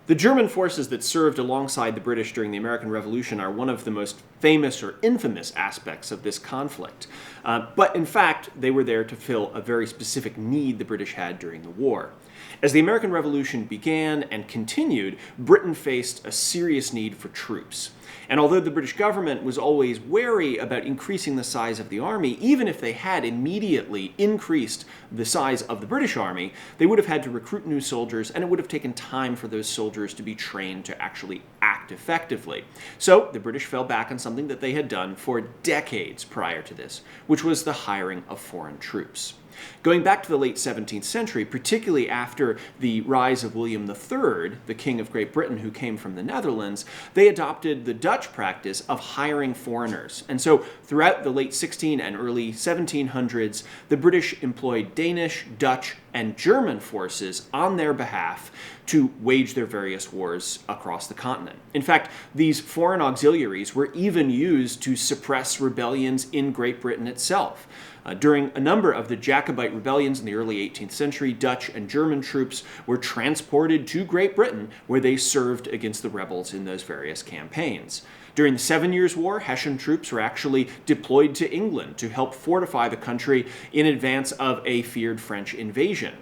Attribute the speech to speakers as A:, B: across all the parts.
A: The German forces that served alongside the British during the American Revolution are one of the most famous or infamous aspects of this conflict. But in fact, they were there to fill a very specific need the British had during the war. As the American Revolution began and continued, Britain faced a serious need for troops. And although the British government was always wary about increasing the size of the army, even if they had immediately increased the size of the British army, they would have had to recruit new soldiers, and it would have taken time for those soldiers to be trained to actually act effectively. So the British fell back on something that they had done for decades prior to this, which was the hiring of foreign troops. Going back to the late 17th century, particularly after the rise of William III, the King of Great Britain who came from the Netherlands, they adopted the Dutch practice of hiring foreigners. And so throughout the late 16 and early 1700s, the British employed Danish, Dutch, and German forces on their behalf to wage their various wars across the continent. In fact, these foreign auxiliaries were even used to suppress rebellions in Great Britain itself. During a number of the Jacobite rebellions in the early 18th century, Dutch and German troops were transported to Great Britain, where they served against the rebels in those various campaigns. During the 7 Years' War, Hessian troops were actually deployed to England to help fortify the country in advance of a feared French invasion.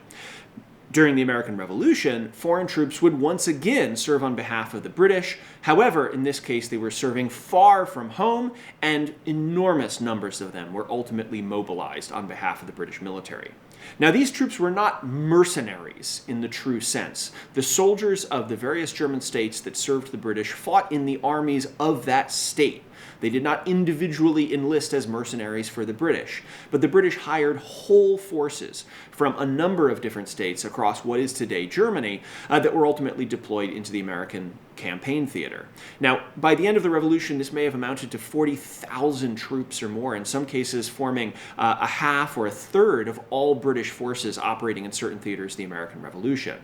A: During the American Revolution, foreign troops would once again serve on behalf of the British. However, in this case, they were serving far from home, and enormous numbers of them were ultimately mobilized on behalf of the British military. Now, these troops were not mercenaries in the true sense. The soldiers of the various German states that served the British fought in the armies of that state. They did not individually enlist as mercenaries for the British, but the British hired whole forces from a number of different states across what is today Germany that were ultimately deployed into the American campaign theater. Now, by the end of the Revolution, this may have amounted to 40,000 troops or more, in some cases forming a half or a third of all British forces operating in certain theaters of the American Revolution.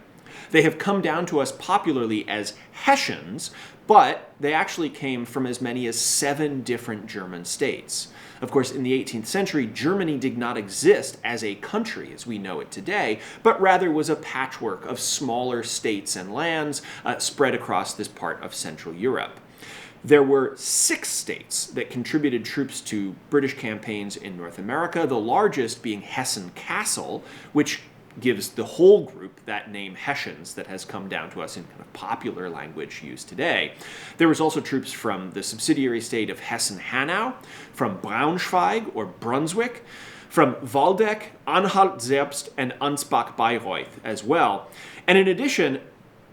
A: They have come down to us popularly as Hessians, but they actually came from as many as 7 different German states. Of course, in the 18th century, Germany did not exist as a country as we know it today, but rather was a patchwork of smaller states and lands spread across this part of Central Europe. There were 6 states that contributed troops to British campaigns in North America, the largest being Hessen-Kassel, which gives the whole group that name Hessians that has come down to us in kind of popular language used today. There was also troops from the subsidiary state of Hessen-Hanau, from Braunschweig or Brunswick, from Waldeck, Anhalt-Zerbst, and Anspach-Bayreuth as well. And in addition,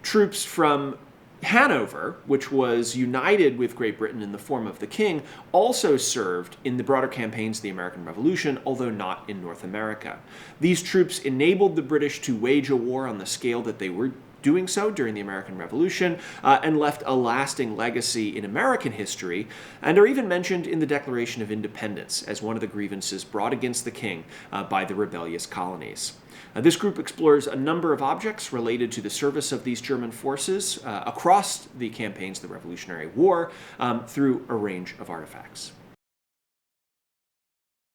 A: troops from Hanover, which was united with Great Britain in the form of the king, also served in the broader campaigns of the American Revolution, although not in North America. These troops enabled the British to wage a war on the scale that they were doing so during the American Revolution, and left a lasting legacy in American history, and are even mentioned in the Declaration of Independence as one of the grievances brought against the king by the rebellious colonies. This group explores a number of objects related to the service of these German forces across the campaigns of the Revolutionary War through a range of artifacts.